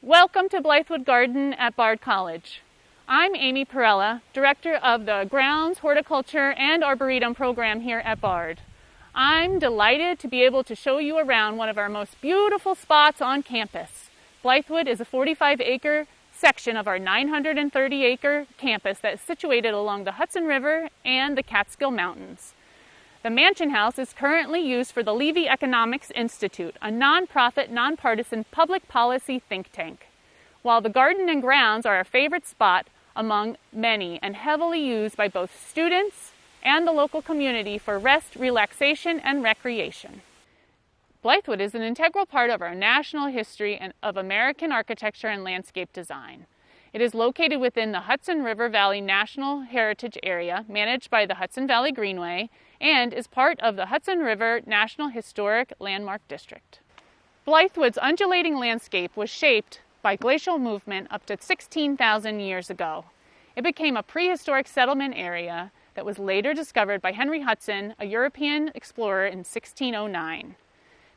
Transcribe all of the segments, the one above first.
Welcome to Blithewood Garden at Bard College. I'm Amy Parrella, Director of the Grounds, Horticulture, and Arboretum program here at Bard. I'm delighted to be able to show you around one of our most beautiful spots on campus. Blithewood is a 45-acre section of our 930-acre campus that is situated along the Hudson River and the Catskill Mountains. The Mansion House is currently used for the Levy Economics Institute, a nonprofit, nonpartisan public policy think tank. While the garden and grounds are our favorite spot among many and heavily used by both students and the local community for rest, relaxation, and recreation. Blithewood is an integral part of our national history and of American architecture and landscape design. It is located within the Hudson River Valley National Heritage Area, managed by the Hudson Valley Greenway, and is part of the Hudson River National Historic Landmark District. Blithewood's undulating landscape was shaped by glacial movement up to 16,000 years ago. It became a prehistoric settlement area that was later discovered by Henry Hudson, a European explorer, in 1609.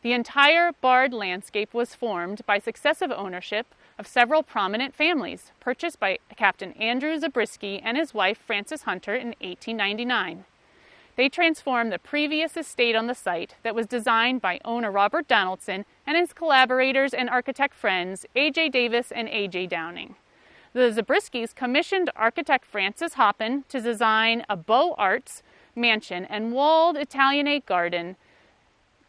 The entire Bard landscape was formed by successive ownership of several prominent families, purchased by Captain Andrew Zabriskie and his wife Frances Hunter in 1899. They transformed the previous estate on the site that was designed by owner Robert Donaldson and his collaborators and architect friends A.J. Davis and A.J. Downing. The Zabriskies commissioned architect Francis Hoppin to design a Beaux Arts mansion and walled Italianate garden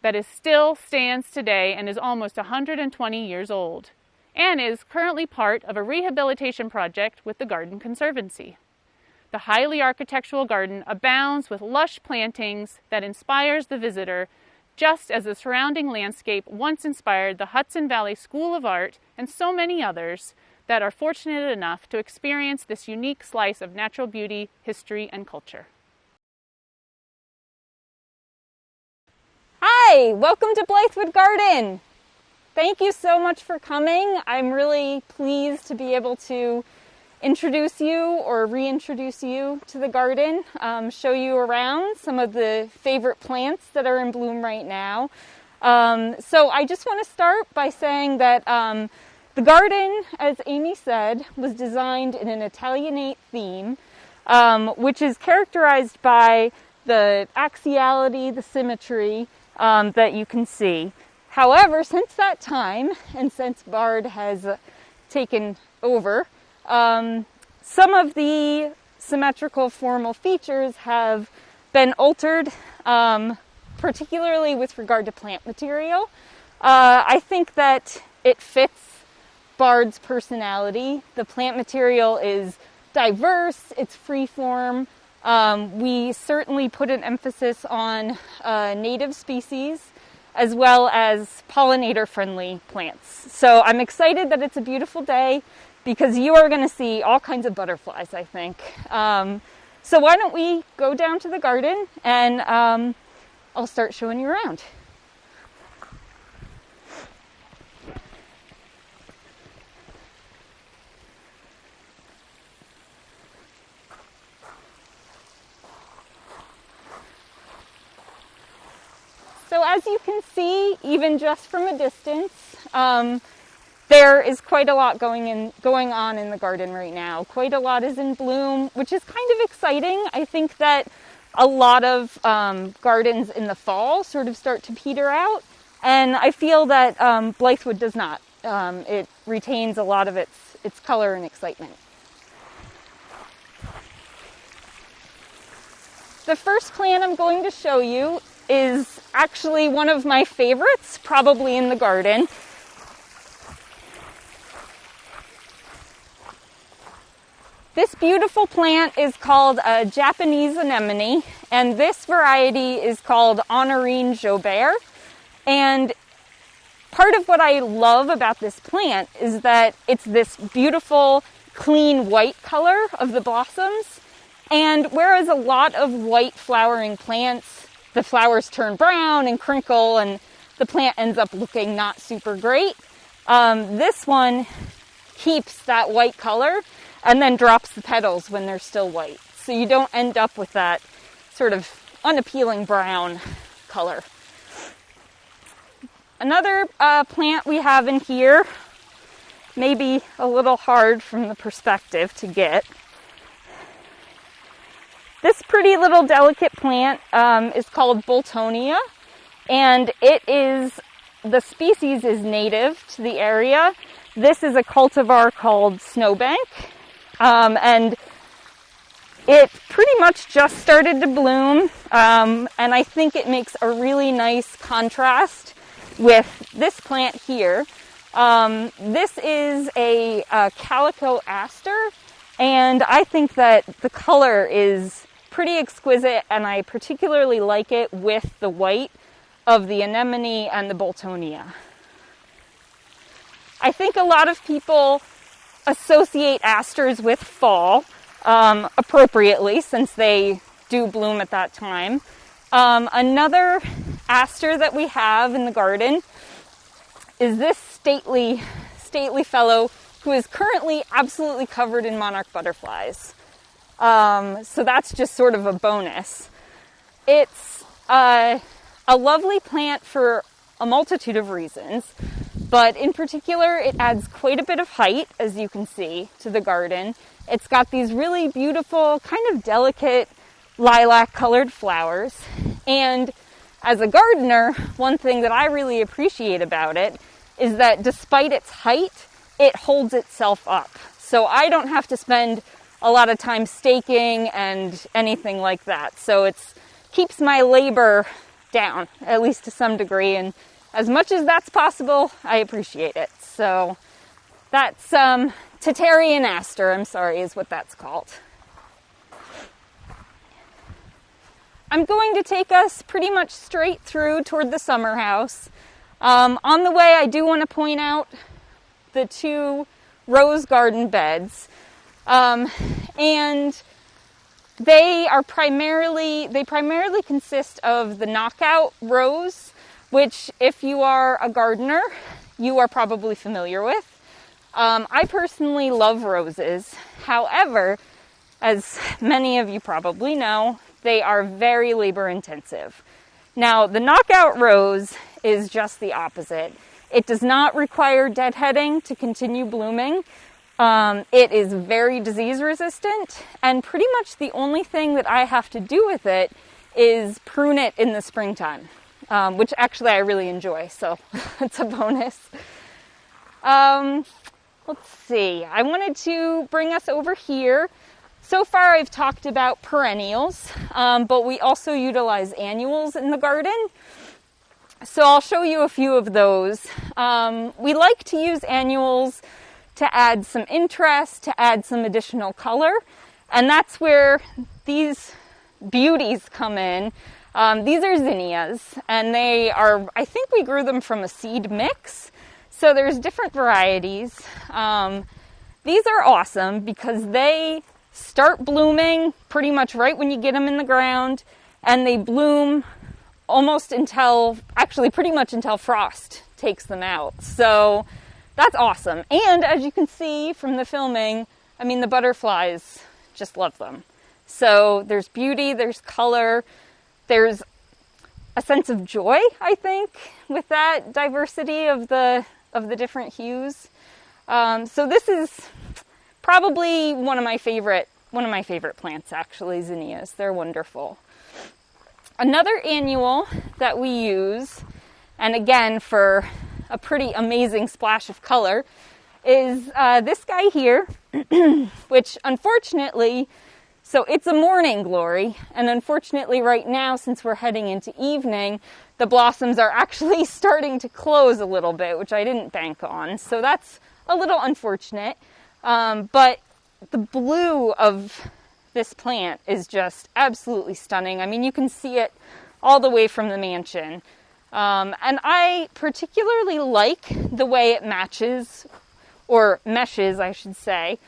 that still stands today and is almost 120 years old, and is currently part of a rehabilitation project with the Garden Conservancy. The highly architectural garden abounds with lush plantings that inspires the visitor, just as the surrounding landscape once inspired the Hudson Valley School of Art and so many others that are fortunate enough to experience this unique slice of natural beauty, history, and culture. Hi, welcome to Blithewood Garden. Thank you so much for coming. I'm really pleased to be able to introduce you or reintroduce you to the garden, show you around some of the favorite plants that are in bloom right now. So I just want to start by saying that the garden, as Amy said, was designed in an Italianate theme, which is characterized by the axiality, the symmetry that you can see. However, since that time, and since Bard has taken over, some of the symmetrical formal features have been altered, particularly with regard to plant material. I think that it fits Bard's personality. The plant material is diverse, it's freeform. We certainly put an emphasis on native species as well as pollinator-friendly plants. So I'm excited that it's a beautiful day because you are going to see all kinds of butterflies, I think. So why don't we go down to the garden and I'll start showing you around. So as you can see, even just from a distance, there is quite a lot going on in the garden right now. Quite a lot is in bloom, which is kind of exciting. I think that a lot of gardens in the fall sort of start to peter out, and I feel that Blithewood does not. It retains a lot of its color and excitement. The first plant I'm going to show you is actually one of my favorites, probably in the garden. This beautiful plant is called a Japanese anemone, and this variety is called Honorine Jobert. And part of what I love about this plant is that it's this beautiful, clean white color of the blossoms. And whereas a lot of white flowering plants, the flowers turn brown and crinkle and the plant ends up looking not super great, this one keeps that white color and then drops the petals when they're still white. So you don't end up with that sort of unappealing brown color. Another plant we have in here maybe a little hard from the perspective to get. This pretty little delicate plant is called Boltonia, and the species is native to the area. This is a cultivar called Snowbank, and it pretty much just started to bloom, and I think it makes a really nice contrast with this plant here. This is a calico aster, and I think that the color is pretty exquisite, and I particularly like it with the white of the anemone and the Boltonia. I think a lot of people associate asters with fall, appropriately, since they do bloom at that time. Another aster that we have in the garden is this stately fellow who is currently absolutely covered in monarch butterflies. So that's just sort of a bonus. It's a lovely plant for a multitude of reasons, but in particular it adds quite a bit of height, as you can see, to the garden. It's got these really beautiful, kind of delicate lilac colored flowers, and as a gardener, one thing that I really appreciate about it is that despite its height, it holds itself up. So I don't have to spend a lot of time staking and anything like that. So it keeps my labor down, at least to some degree, and as much as that's possible, I appreciate it. So that's Tatarian aster, is what that's called. I'm going to take us pretty much straight through toward the summer house. On the way, I do want to point out the 2 rose garden beds. And they primarily consist of the knockout rose, which if you are a gardener, you are probably familiar with. I personally love roses. However, as many of you probably know, they are very labor intensive. Now, the knockout rose is just the opposite. It does not require deadheading to continue blooming. It is very disease resistant, and pretty much the only thing that I have to do with it is prune it in the springtime, which actually I really enjoy, so it's a bonus. Let's see, I wanted to bring us over here. So far I've talked about perennials, but we also utilize annuals in the garden. So I'll show you a few of those. We like to use annuals to add some interest, to add some additional color, and that's where these beauties come in. These are zinnias, and I think we grew them from a seed mix, so there's different varieties. These are awesome because they start blooming pretty much right when you get them in the ground, and they bloom pretty much until frost takes them out. So that's awesome. And as you can see from the filming, the butterflies just love them. So there's beauty, there's color, there's a sense of joy, I think, with that diversity of the different hues. So this is probably one of my favorite plants, actually, zinnias. They're wonderful. Another annual that we use, and again for a pretty amazing splash of color, is this guy here, which unfortunately, so it's a morning glory, and unfortunately right now, since we're heading into evening, the blossoms are actually starting to close a little bit, which I didn't bank on, so that's a little unfortunate. But the blue of this plant is just absolutely stunning. You can see it all the way from the mansion. And I particularly like the way it meshes, I should say,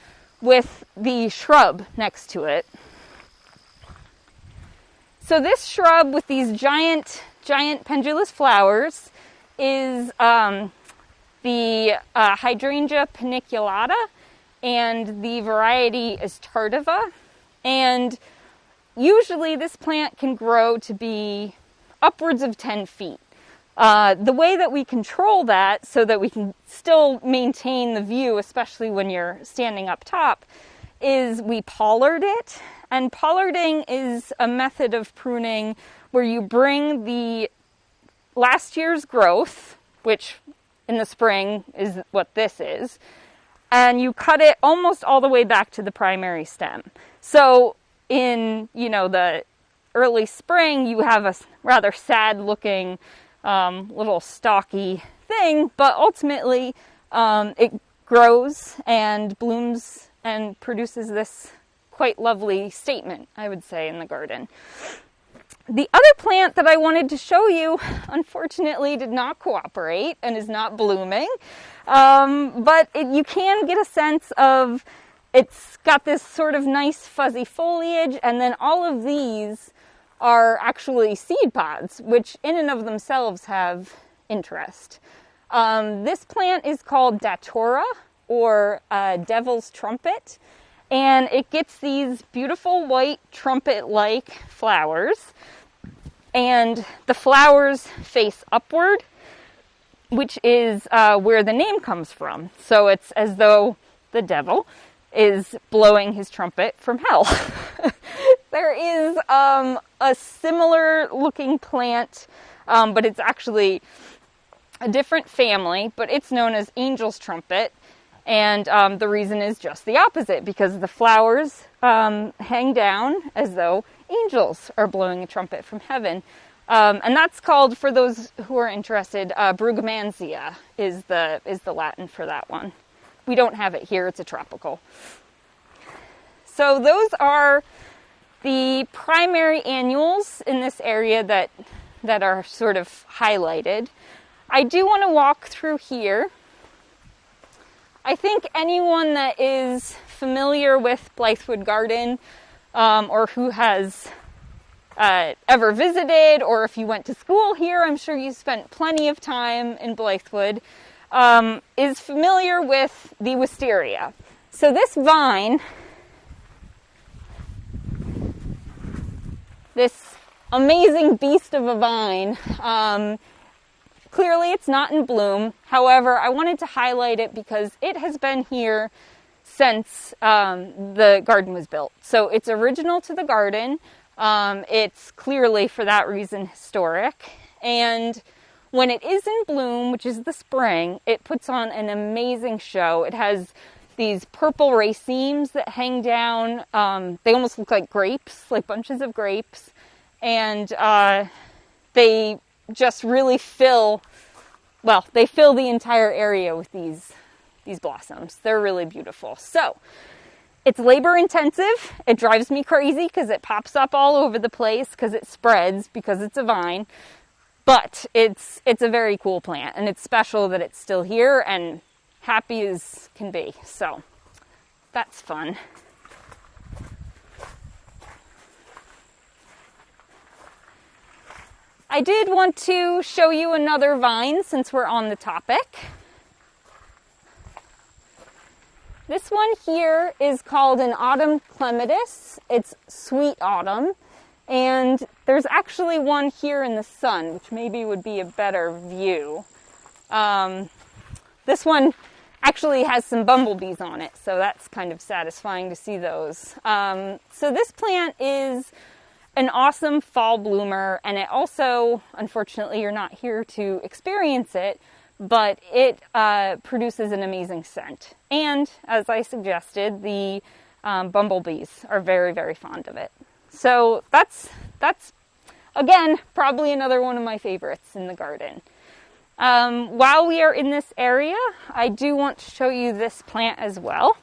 with the shrub next to it. So this shrub with these giant pendulous flowers is the Hydrangea paniculata, and the variety is tardiva. And usually this plant can grow to be upwards of 10 feet. The way that we control that so that we can still maintain the view, especially when you're standing up top, is we pollard it. And pollarding is a method of pruning where you bring the last year's growth, which in the spring is what this is, and you cut it almost all the way back to the primary stem. So in, the early spring, you have a rather sad looking little stalky thing, but ultimately it grows and blooms and produces this quite lovely statement, I would say, in the garden. The other plant that I wanted to show you, unfortunately, did not cooperate and is not blooming, but you can get a sense of, it's got this sort of nice fuzzy foliage, and then all of these are actually seed pods, which in and of themselves have interest. This plant is called Datura, or Devil's Trumpet, and it gets these beautiful white trumpet-like flowers, and the flowers face upward, which is where the name comes from. So it's as though the devil is blowing his trumpet from hell. There is a similar looking plant, but it's actually a different family, but it's known as Angel's Trumpet. And the reason is just the opposite, because the flowers hang down as though angels are blowing a trumpet from heaven. And that's called, for those who are interested, Brugmansia is the Latin for that one. We don't have it here, it's a tropical. So those are the primary annuals in this area that are sort of highlighted. I do want to walk through here. I think anyone that is familiar with Blithewood Garden, or who has ever visited, or if you went to school here, I'm sure you spent plenty of time in Blithewood, is familiar with the wisteria. So this vine, this amazing beast of a vine, clearly it's not in bloom. However, I wanted to highlight it because it has been here since the garden was built. So it's original to the garden. It's clearly, for that reason, historic. And when it is in bloom, which is the spring, it puts on an amazing show. It has these purple racemes that hang down. They almost look like grapes, like bunches of grapes. And they just really fill the entire area with these blossoms. They're really beautiful. So it's labor intensive. It drives me crazy because it pops up all over the place, because it spreads, because it's a vine. But it's a very cool plant, and it's special that it's still here and happy as can be. So that's fun. I did want to show you another vine since we're on the topic. This one here is called an autumn clematis. It's sweet autumn. And there's actually one here in the sun, which maybe would be a better view. This one actually has some bumblebees on it, so that's kind of satisfying to see those. So this plant is an awesome fall bloomer, and it also, unfortunately, you're not here to experience it, but it produces an amazing scent. And as I suggested, the bumblebees are very, very fond of it. So that's again, probably another one of my favorites in the garden. While we are in this area, I do want to show you this plant as well.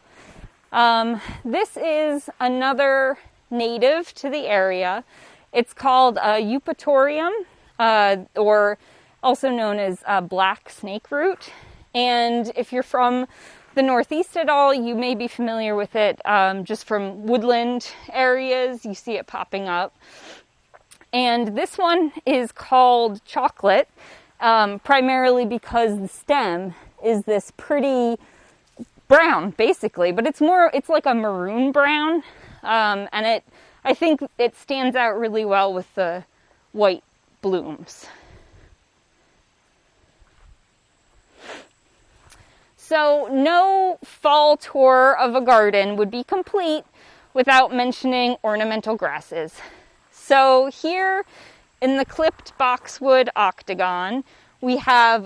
This is another native to the area. It's called Eupatorium, or also known as black snake root. And if you're from the Northeast at all, you may be familiar with it just from woodland areas. You see it popping up. And this one is called chocolate, primarily because the stem is this pretty brown, basically, but it's like a maroon brown. And I think it stands out really well with the white blooms. So no fall tour of a garden would be complete without mentioning ornamental grasses. So here in the clipped boxwood octagon, we have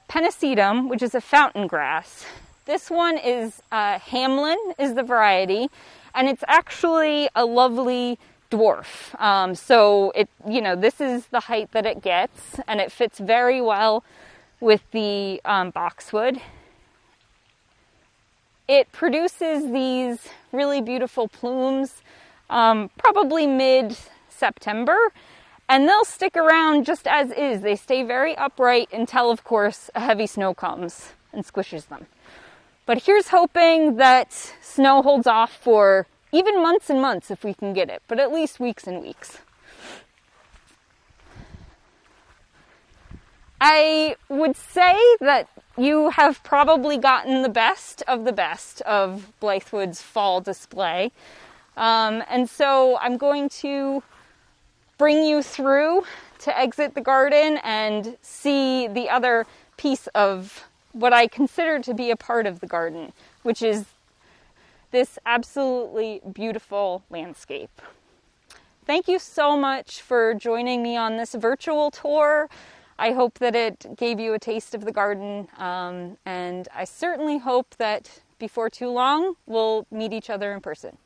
Pennisetum, which is a fountain grass. This one is Hamlin is the variety, and it's actually a lovely dwarf. So this is the height that it gets, and it fits very well with the boxwood. It produces these really beautiful plumes, probably mid-September, and they'll stick around just as is. They stay very upright until, of course, a heavy snow comes and squishes them. But here's hoping that snow holds off for even months and months if we can get it, but at least weeks and weeks. I would say that you have probably gotten the best of Blithewood's fall display. And so I'm going to bring you through to exit the garden and see the other piece of what I consider to be a part of the garden, which is this absolutely beautiful landscape. Thank you so much for joining me on this virtual tour. I hope that it gave you a taste of the garden, and I certainly hope that before too long we'll meet each other in person.